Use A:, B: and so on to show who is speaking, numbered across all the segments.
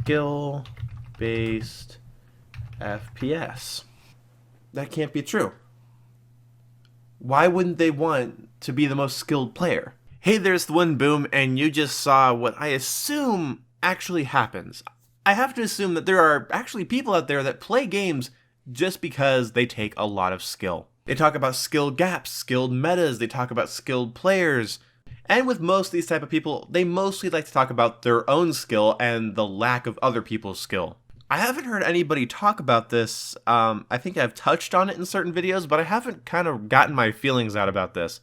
A: skill-based FPS. That can't be true. Why wouldn't they want to be the most skilled player? Hey, there's the one boom, and you just saw what I assume actually happens. I have to assume that there are actually people out there that play games just because they take a lot of skill. They talk about skill gaps, skilled metas, they talk about skilled players. And with most of these type of people, they mostly like to talk about their own skill and the lack of other people's skill. I haven't heard anybody talk about this. I think I've touched on it in certain videos, but I haven't kind of gotten my feelings out about this.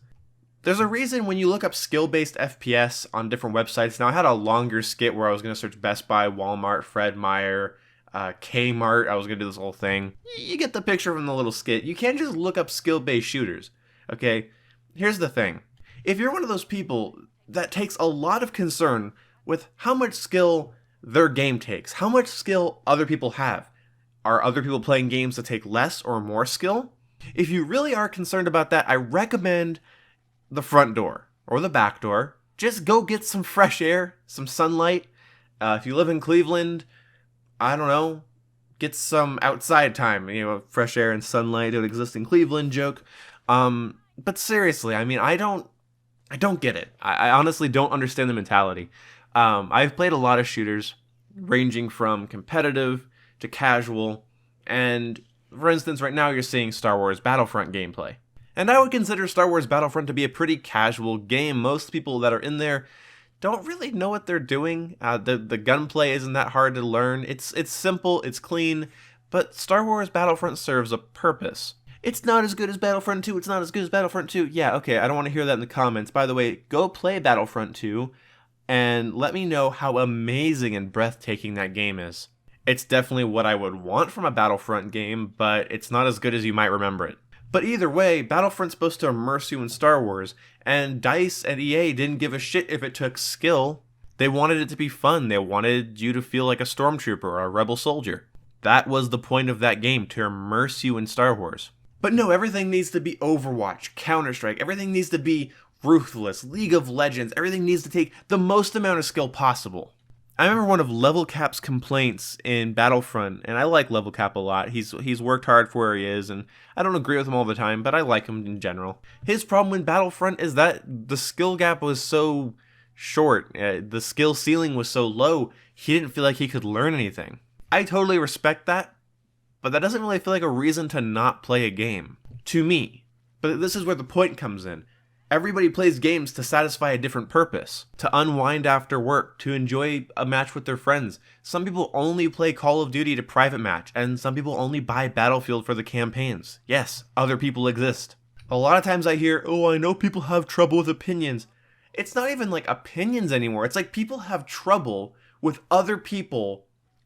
A: There's a reason when you look up skill-based FPS on different websites. Now, I had a longer skit where I was going to search Best Buy, Walmart, Fred Meyer, Kmart. I was going to do this whole thing. You get the picture from the little skit. You can't just look up skill-based shooters, okay? Here's the thing. If you're one of those people that takes a lot of concern with how much skill their game takes, how much skill other people have, are other people playing games that take less or more skill? If you really are concerned about that, I recommend the front door or the back door. Just go get some fresh air, some sunlight. If you live in Cleveland, I don't know, get some outside time. You know, fresh air and sunlight don't exist in Cleveland joke. But seriously, I mean, I don't get it. I honestly don't understand the mentality. I've played a lot of shooters, ranging from competitive to casual, and for instance, right now you're seeing Star Wars Battlefront gameplay. And I would consider Star Wars Battlefront to be a pretty casual game. Most people that are in there don't really know what they're doing. The gunplay isn't that hard to learn. It's simple, it's clean, but Star Wars Battlefront serves a purpose. It's not as good as Battlefront 2, it's not as good as Battlefront 2. Yeah, okay, I don't want to hear that in the comments. By the way, go play Battlefront 2 and let me know how amazing and breathtaking that game is. It's definitely what I would want from a Battlefront game, but it's not as good as you might remember it. But either way, Battlefront's supposed to immerse you in Star Wars, and DICE and EA didn't give a shit if it took skill. They wanted it to be fun. They wanted you to feel like a stormtrooper or a rebel soldier. That was the point of that game, to immerse you in Star Wars. But no, everything needs to be Overwatch, Counter-Strike, everything needs to be Ruthless, League of Legends, everything needs to take the most amount of skill possible. I remember one of Level Cap's complaints in Battlefront, and I like Level Cap a lot. He's worked hard for where he is, and I don't agree with him all the time, but I like him in general. His problem in Battlefront is that the skill gap was so short, the skill ceiling was so low, he didn't feel like he could learn anything. I totally respect that, but that doesn't really feel like a reason to not play a game. To me. But this is where the point comes in. Everybody plays games to satisfy a different purpose, to unwind after work, to enjoy a match with their friends. Some people only play Call of Duty to private match, and some people only buy Battlefield for the campaigns. Yes, other people exist. A lot of times I hear, oh, I know people have trouble with opinions. It's not even like opinions anymore. It's like people have trouble with other people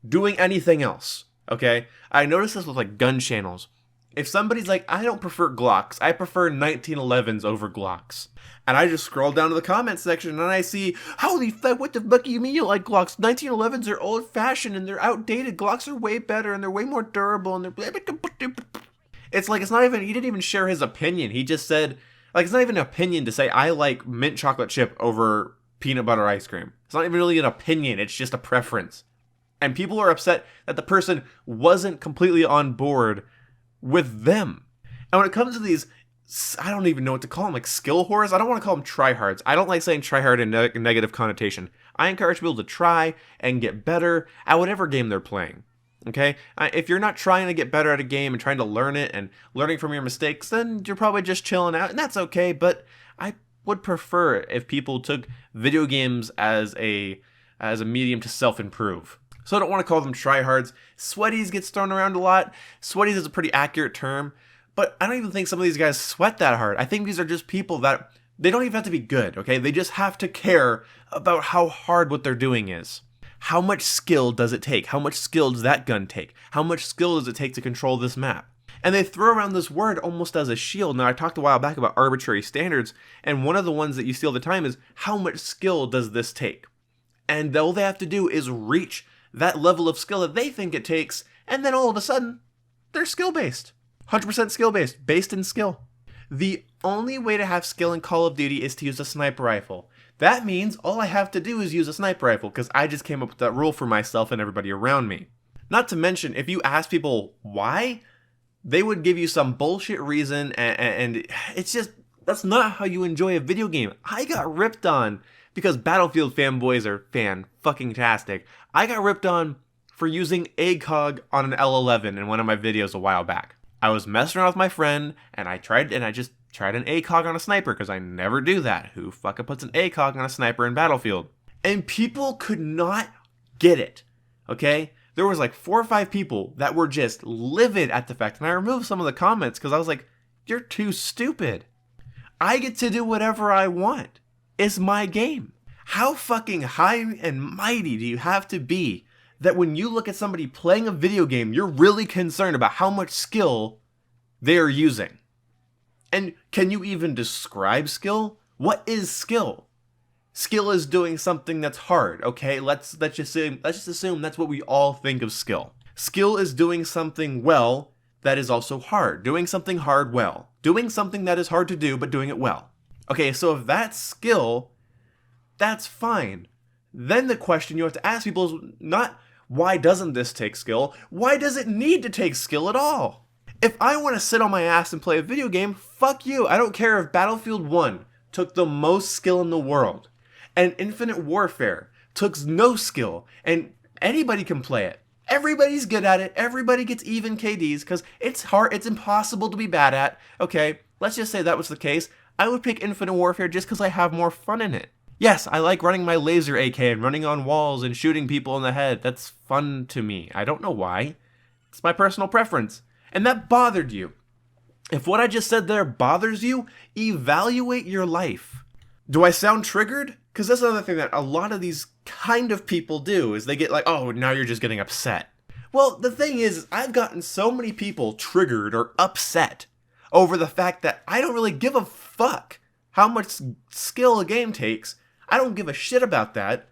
A: doing anything else, okay? I notice this with like gun channels. If somebody's like, I don't prefer Glocks, I prefer 1911s over Glocks. And I just scroll down to the comment section and I see, holy fuck, what the fuck do you mean you like Glocks? 1911s are old fashioned and they're outdated. Glocks are way better and they're way more durable and they're... It's like, it's not even, he didn't even share his opinion. He just said, like, it's not even an opinion to say, I like mint chocolate chip over peanut butter ice cream. It's not even really an opinion, it's just a preference. And people are upset that the person wasn't completely on board with them. And when it comes to these, I don't even know what to call them, like skill whores. I don't want to call them tryhards. I don't like saying tryhard in a negative connotation. I encourage people to try and get better at whatever game they're playing. Okay? If you're not trying to get better at a game and trying to learn it and learning from your mistakes, then you're probably just chilling out, and that's okay. But I would prefer if people took video games as a medium to self-improve. So I don't want to call them tryhards. Sweaties gets thrown around a lot. Sweaties is a pretty accurate term, but I don't even think some of these guys sweat that hard. I think these are just people that, they don't even have to be good, okay? They just have to care about how hard what they're doing is. How much skill does it take? How much skill does that gun take? How much skill does it take to control this map? And they throw around this word almost as a shield. Now, I talked a while back about arbitrary standards, and one of the ones that you see all the time is, how much skill does this take? And all they have to do is reach that level of skill that they think it takes, and then all of a sudden, they're skill-based. 100% skill-based, based in skill. The only way to have skill in Call of Duty is to use a sniper rifle. that means all I have to do is use a sniper rifle, because I just came up with that rule for myself and everybody around me. Not to mention, if you ask people why, they would give you some bullshit reason, and it's just, that's not how you enjoy a video game. I got ripped on because Battlefield fanboys are fan-fucking-tastic. I got ripped on for using ACOG on an L11 in one of my videos a while back. I was messing around with my friend, and I just tried an ACOG on a sniper, because I never do that. Who fucking puts an ACOG on a sniper in Battlefield? And people could not get it, okay? There was like 4 or 5 people that were just livid at the fact, and I removed some of the comments, because I was like, you're too stupid. I get to do whatever I want. It's my game. How fucking high and mighty do you have to be that when you look at somebody playing a video game, you're really concerned about how much skill they're using? And can you even describe skill? What is skill? Skill is doing something that's hard, okay? Let's just assume that's what we all think of skill. Skill is doing something well that is also hard. Doing something hard well. Doing something that is hard to do, but doing it well. Okay, so if that's skill, that's fine. Then the question you have to ask people is not, why doesn't this take skill? Why does it need to take skill at all? If I want to sit on my ass and play a video game, fuck you. I don't care if Battlefield 1 took the most skill in the world, and Infinite Warfare took no skill, and anybody can play it. Everybody's good at it. Everybody gets even KDs, because it's hard. It's impossible to be bad at. Okay, let's just say that was the case. I would pick Infinite Warfare just because I have more fun in it. Yes, I like running my laser AK and running on walls and shooting people in the head. That's fun to me. I don't know why. It's my personal preference. And that bothered you. If what I just said there bothers you, evaluate your life. Do I sound triggered? Because that's another thing that a lot of these kind of people do, is they get like, oh, now you're just getting upset. Well, the thing is, I've gotten so many people triggered or upset over the fact that I don't really give a fuck how much skill a game takes. I don't give a shit about that.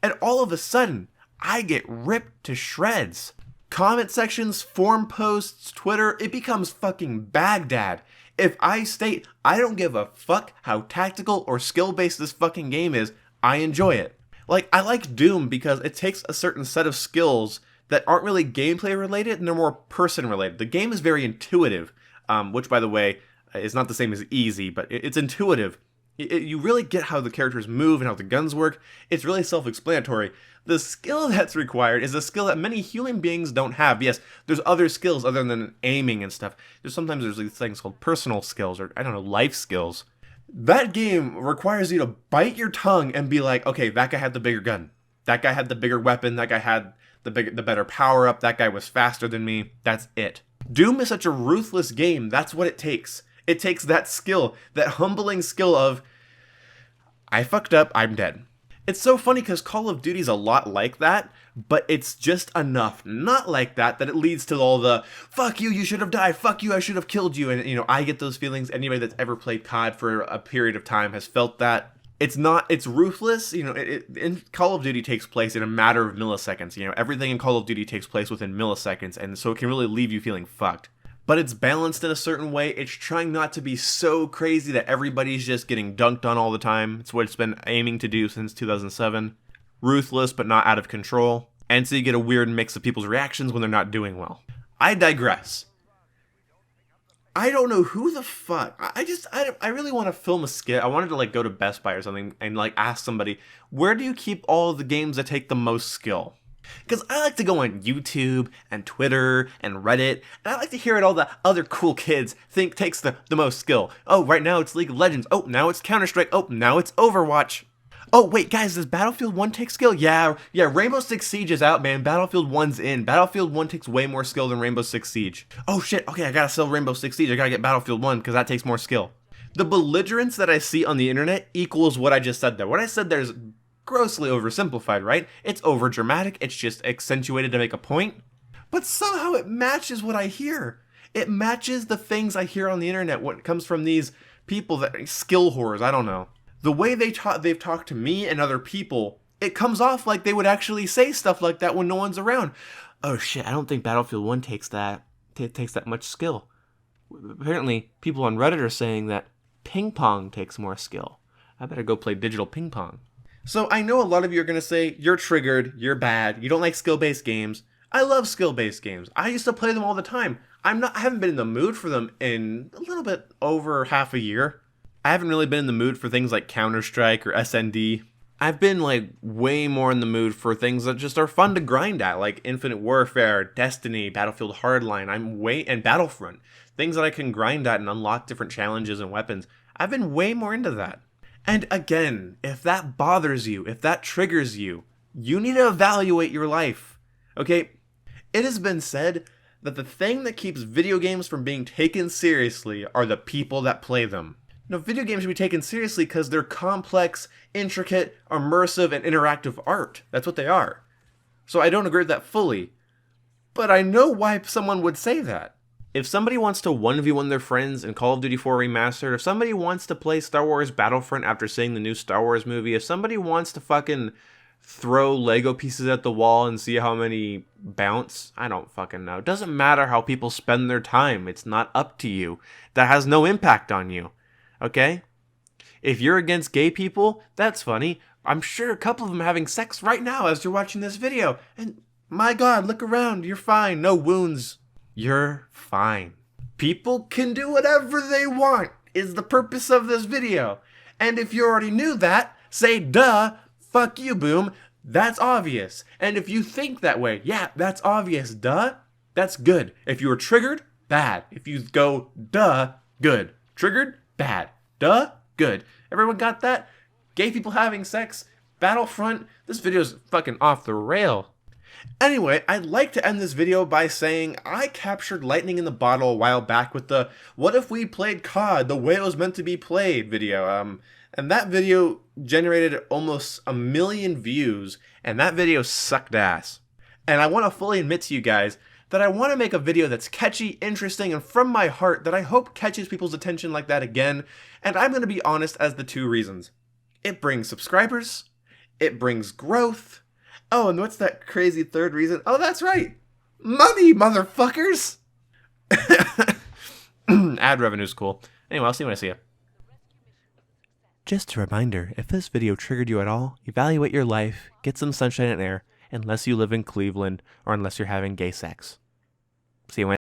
A: And all of a sudden, I get ripped to shreds. Comment sections, forum posts, Twitter, it becomes fucking Baghdad. If I state I don't give a fuck how tactical or skill-based this fucking game is, I enjoy it. Like, I like Doom because it takes a certain set of skills that aren't really gameplay related and they're more person related. The game is very intuitive, which, by the way, is not the same as easy, but it's intuitive. You really get how the characters move and how the guns work. It's really self-explanatory. The skill that's required is a skill that many human beings don't have. Yes, there's other skills other than aiming and stuff. Sometimes there's these things called personal skills, or I don't know, life skills. That game requires you to bite your tongue and be like, okay, that guy had the bigger gun. That guy had the bigger weapon. That guy had the better power-up. That guy was faster than me. That's it. Doom is such a ruthless game. That's what it takes. It takes that skill, that humbling skill of, I fucked up, I'm dead. It's so funny because Call of Duty's a lot like that, but it's just enough not like that it leads to all the, fuck you, you should have died, fuck you, I should have killed you, and I get those feelings. Anybody that's ever played COD for a period of time has felt that. It's ruthless, in Call of Duty takes place in a matter of milliseconds, everything in Call of Duty takes place within milliseconds, and so it can really leave you feeling fucked. But it's balanced in a certain way. It's trying not to be so crazy that everybody's just getting dunked on all the time. It's what it's been aiming to do since 2007. Ruthless, but not out of control. And so you get a weird mix of people's reactions when they're not doing well. I digress. I don't know who the fuck. I really want to film a skit. I wanted to go to Best Buy or something and ask somebody, where do you keep all the games that take the most skill? Because I like to go on YouTube and Twitter and Reddit, and I like to hear what all the other cool kids think takes the most skill. Oh, right now it's League of Legends. Oh, now it's Counter-Strike. Oh, now it's Overwatch. Oh, wait, guys, does Battlefield 1 take skill? Yeah, Rainbow Six Siege is out, man. Battlefield 1's in. Battlefield 1 takes way more skill than Rainbow Six Siege. Oh, shit, okay, I gotta sell Rainbow Six Siege. I gotta get Battlefield 1, because that takes more skill. The belligerence that I see on the internet equals what I just said there. What I said there is grossly oversimplified, right? It's overdramatic, it's just accentuated to make a point. But somehow it matches what I hear. It matches the things I hear on the internet when it comes from these people that skill whores, I don't know. The way they've talked to me and other people, it comes off like they would actually say stuff like that when no one's around. Oh shit, I don't think Battlefield 1 takes that much skill. Apparently, people on Reddit are saying that ping pong takes more skill. I better go play digital ping pong. So I know a lot of you are going to say, you're triggered, you're bad, you don't like skill-based games. I love skill-based games. I used to play them all the time. I haven't been in the mood for them in a little bit over half a year. I haven't really been in the mood for things like Counter-Strike or SND. I've been like way more in the mood for things that just are fun to grind at, like Infinite Warfare, Destiny, Battlefield Hardline, and Battlefront. Things that I can grind at and unlock different challenges and weapons. I've been way more into that. And again, if that bothers you, if that triggers you, you need to evaluate your life. Okay? It has been said that the thing that keeps video games from being taken seriously are the people that play them. Now, video games should be taken seriously because they're complex, intricate, immersive, and interactive art. That's what they are. So I don't agree with that fully. But I know why someone would say that. If somebody wants to 1v1 their friends in Call of Duty 4 Remastered, if somebody wants to play Star Wars Battlefront after seeing the new Star Wars movie, if somebody wants to fucking throw Lego pieces at the wall and see how many bounce, I don't fucking know. It doesn't matter how people spend their time. It's not up to you. That has no impact on you. Okay? If you're against gay people, that's funny. I'm sure a couple of them are having sex right now as you're watching this video. And my God, look around. You're fine. No wounds. You're fine. People can do whatever they want is the purpose of this video. And if you already knew that, say duh, fuck you, Boom. That's obvious. And if you think that way, yeah, that's obvious, duh, that's good. If you were triggered, bad. If you go duh, good. Triggered, bad. Duh, good. Everyone got that? Gay people having sex, Battlefront, this video's fucking off the rail. Anyway, I'd like to end this video by saying I captured lightning in the bottle a while back with the "What if we played COD the way it was meant to be played" video. And that video generated almost 1 million views, and that video sucked ass. And I want to fully admit to you guys that I want to make a video that's catchy, interesting, and from my heart that I hope catches people's attention like that again. And I'm going to be honest as the 2 reasons. It brings subscribers. It brings growth. Oh, and what's that crazy 3rd reason? Oh, that's right. Money, motherfuckers! Ad revenue's cool. Anyway, I'll see you when I see you. Just a reminder, if this video triggered you at all, evaluate your life, get some sunshine and air, unless you live in Cleveland or unless you're having gay sex. See you when I